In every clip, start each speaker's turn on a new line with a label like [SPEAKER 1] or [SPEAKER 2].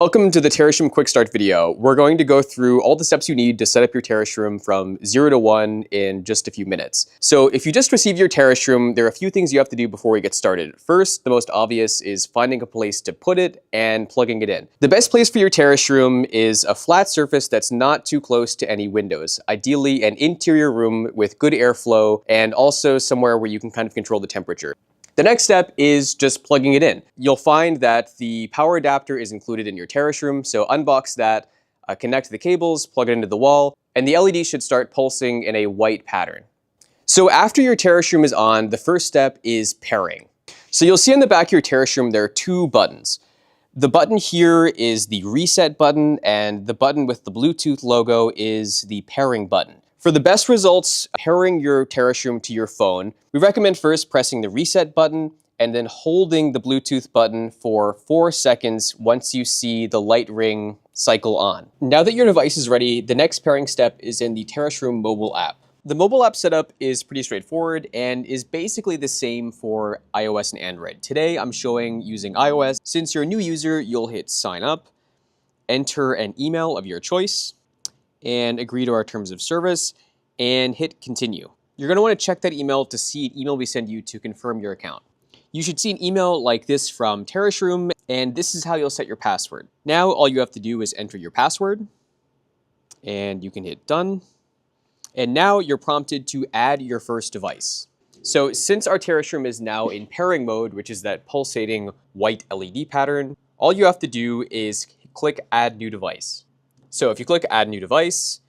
[SPEAKER 1] Welcome to the Terrashroom Quickstart video. We're going to go through all the steps you need to set up your Terrashroom from 0 to 1 in just a few minutes. So if you just received your Terrashroom, there are a few things you have to do before we get started. First, the most obvious is finding a place to put it and plugging it in. The best place for your Terrashroom is a flat surface that's not too close to any windows. Ideally, an interior room with good airflow and also somewhere where you can kind of control the temperature. The next step is just plugging it in. You'll find that the power adapter is included in your Terrashroom, so unbox that, connect the cables, plug it into the wall, and the LED should start pulsing in a white pattern. So after your Terrashroom is on, the first step is pairing. So you'll see on the back of your Terrashroom there are two buttons. The button here is the reset button, and the button with the Bluetooth logo is the pairing button. For the best results pairing your Terrashroom to your phone, we recommend first pressing the reset button and then holding the Bluetooth button for 4 seconds once you see the light ring cycle on. Now that your device is ready, the next pairing step is in the Terrashroom mobile app. The mobile app setup is pretty straightforward and is basically the same for iOS and Android. Today I'm showing using iOS. Since you're a new user, you'll hit sign up, enter an email of your choice, and agree to our terms of service, and hit continue. You're going to want to check that email to see an email we send you to confirm your account. You should see an email like this from Terrashroom, and this is how you'll set your password. Now all you have to do is enter your password, and you can hit done. And now you're prompted to add your first device. So since our Terrashroom is now in pairing mode, which is that pulsating white LED pattern, all you have to do is click add new device. So if you click add new device,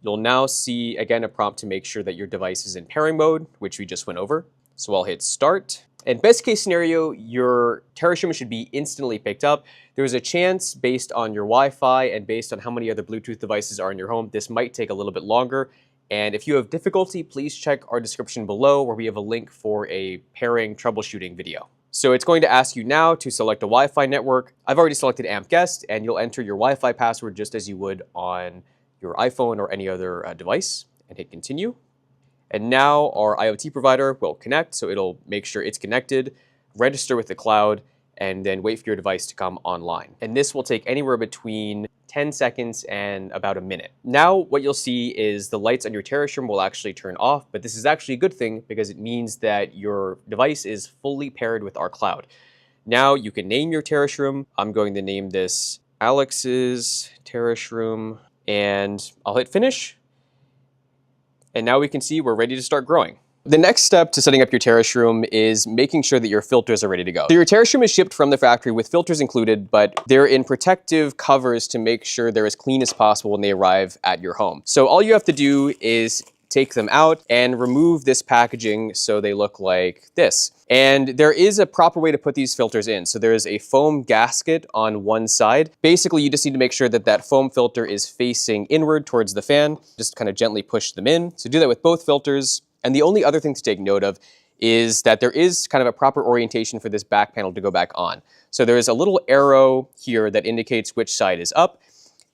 [SPEAKER 1] you'll now see again a prompt to make sure that your device is in pairing mode, which we just went over. So I'll hit start. And best case scenario, your Terrashroom should be instantly picked up. There's a chance based on your Wi-Fi and based on how many other Bluetooth devices are in your home, this might take a little bit longer. And if you have difficulty, please check our description below where we have a link for a pairing troubleshooting video. So it's going to ask you now to select a Wi-Fi network. I've already selected AMP Guest, and you'll enter your Wi-Fi password just as you would on your iPhone or any other device, and hit continue. And now our IoT provider will connect, so it'll make sure it's connected, register with the cloud, and then wait for your device to come online. And this will take anywhere between 10 seconds and about a minute. Now what you'll see is the lights on your Terrashroom will actually turn off, but this is actually a good thing because it means that your device is fully paired with our cloud. Now you can name your Terrashroom. I'm going to name this Alex's Terrashroom, and I'll hit finish. And now we can see we're ready to start growing. The next step to setting up your Terrashroom is making sure that your filters are ready to go. So your Terrashroom is shipped from the factory with filters included, but they're in protective covers to make sure they're as clean as possible when they arrive at your home. So all you have to do is take them out and remove this packaging so they look like this. And there is a proper way to put these filters in. So there is a foam gasket on one side. Basically, you just need to make sure that that foam filter is facing inward towards the fan. Just kind of gently push them in. So do that with both filters. And the only other thing to take note of is that there is kind of a proper orientation for this back panel to go back on. So there is a little arrow here that indicates which side is up.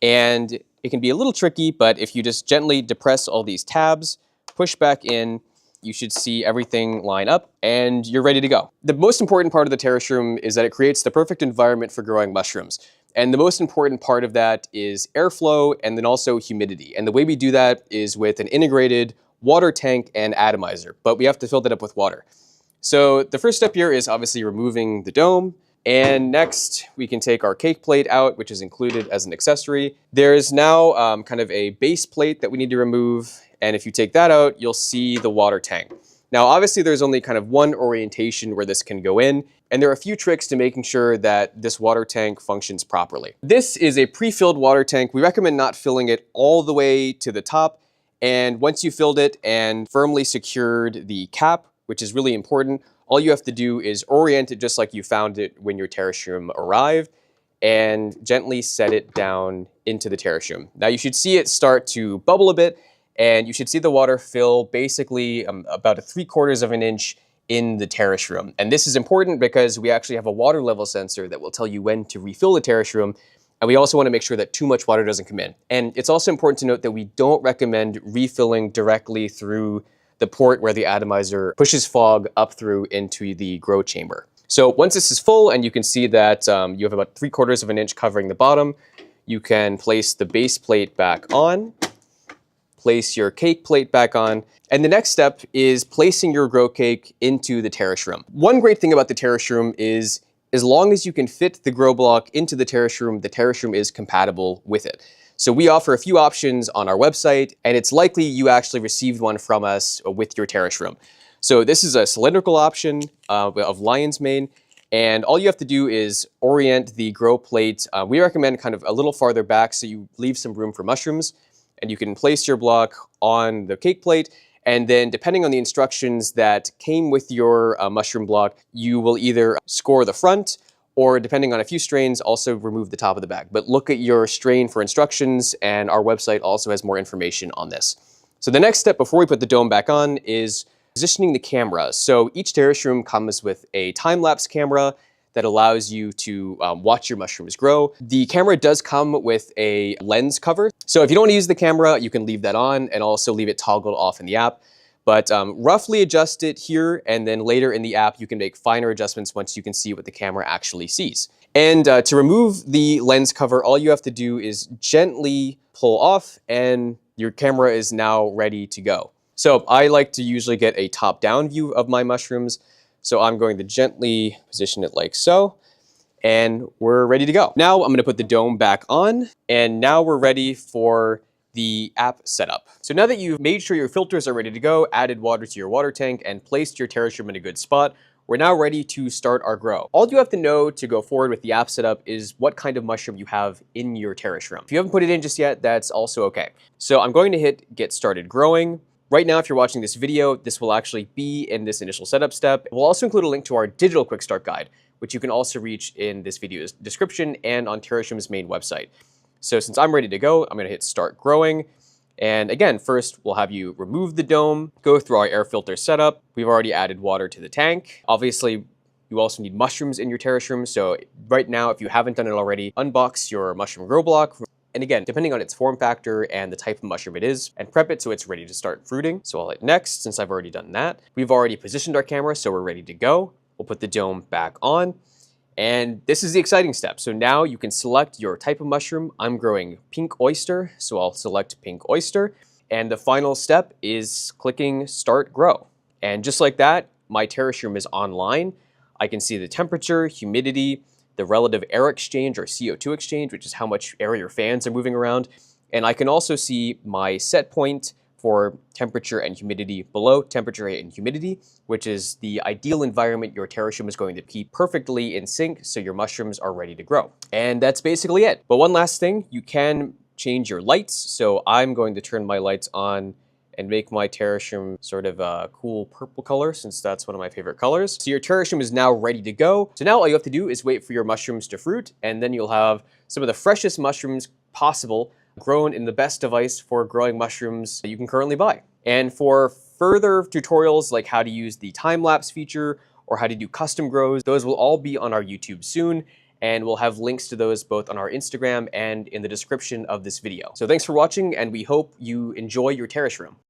[SPEAKER 1] And it can be a little tricky, but if you just gently depress all these tabs, push back in, you should see everything line up and you're ready to go. The most important part of the Terrashroom is that it creates the perfect environment for growing mushrooms. And the most important part of that is airflow and then also humidity. And the way we do that is with an integrated water tank and atomizer, but we have to fill that up with water. So the first step here is obviously removing the dome. And next, we can take our cake plate out, which is included as an accessory. There is now kind of a base plate that we need to remove. And if you take that out, you'll see the water tank. Now, obviously, there's only kind of one orientation where this can go in. And there are a few tricks to making sure that this water tank functions properly. This is a pre-filled water tank. We recommend not filling it all the way to the top. And once you filled it and firmly secured the cap, which is really important, all you have to do is orient it just like you found it when your Terrashroom arrived and gently set it down into the Terrashroom. Now you should see it start to bubble a bit and you should see the water fill basically about 3/4 of an inch in the Terrashroom. And this is important because we actually have a water level sensor that will tell you when to refill the Terrashroom. And we also want to make sure that too much water doesn't come in. And it's also important to note that we don't recommend refilling directly through the port where the atomizer pushes fog up through into the grow chamber. So once this is full and you can see that you have about 3/4 of an inch covering the bottom, you can place the base plate back on, place your cake plate back on, and the next step is placing your grow cake into the Terrashroom. One great thing about the Terrashroom is as long as you can fit the grow block into the Terrashroom is compatible with it. So we offer a few options on our website, and it's likely you actually received one from us with your Terrashroom. So this is a cylindrical option of lion's mane, and all you have to do is orient the grow plate. We recommend kind of a little farther back so you leave some room for mushrooms, and you can place your block on the cake plate. And then depending on the instructions that came with your mushroom block, you will either score the front or, depending on a few strains, also remove the top of the bag. But look at your strain for instructions, and our website also has more information on this. So the next step before we put the dome back on is positioning the camera. So each Terrashroom comes with a time-lapse camera that allows you to watch your mushrooms grow. The camera does come with a lens cover. So if you don't want to use the camera, you can leave that on and also leave it toggled off in the app. But roughly adjust it here, and then later in the app, you can make finer adjustments once you can see what the camera actually sees. And to remove the lens cover, all you have to do is gently pull off, and your camera is now ready to go. So I like to usually get a top-down view of my mushrooms. So I'm going to gently position it like so, and we're ready to go. Now I'm going to put the dome back on, and now we're ready for the app setup. So now that you've made sure your filters are ready to go, added water to your water tank, and placed your Terrashroom in a good spot, we're now ready to start our grow. All you have to know to go forward with the app setup is what kind of mushroom you have in your Terrashroom. If you haven't put it in just yet, that's also okay. So I'm going to hit Get Started Growing. Right now, if you're watching this video, this will actually be in this initial setup step. We'll also include a link to our digital quick start guide, which you can also reach in this video's description and on Terrashroom's main website. So since I'm ready to go, I'm going to hit Start Growing. And again, first, we'll have you remove the dome, go through our air filter setup. We've already added water to the tank. Obviously, you also need mushrooms in your Terrashroom. So right now, if you haven't done it already, unbox your mushroom grow block. And again, depending on its form factor and the type of mushroom it is, and prep it so it's ready to start fruiting. So I'll hit next since I've already done that. We've already positioned our camera, so we're ready to go. We'll put the dome back on. And this is the exciting step. So now you can select your type of mushroom. I'm growing pink oyster, so I'll select pink oyster. And the final step is clicking Start Grow. And just like that, my Terrashroom is online. I can see the temperature, humidity, the relative air exchange or CO2 exchange, which is how much air your fans are moving around. And I can also see my set point for temperature and humidity below temperature and humidity, which is the ideal environment your Terrashroom is going to keep perfectly in sync so your mushrooms are ready to grow. And that's basically it. But one last thing, you can change your lights. So I'm going to turn my lights on and make my Terrashroom sort of a cool purple color, since that's one of my favorite colors. So your Terrashroom is now ready to go. So now all you have to do is wait for your mushrooms to fruit, and then you'll have some of the freshest mushrooms possible grown in the best device for growing mushrooms that you can currently buy. And for further tutorials like how to use the time-lapse feature or how to do custom grows, those will all be on our YouTube soon. And we'll have links to those both on our Instagram and in the description of this video. So thanks for watching, and we hope you enjoy your Terrashroom.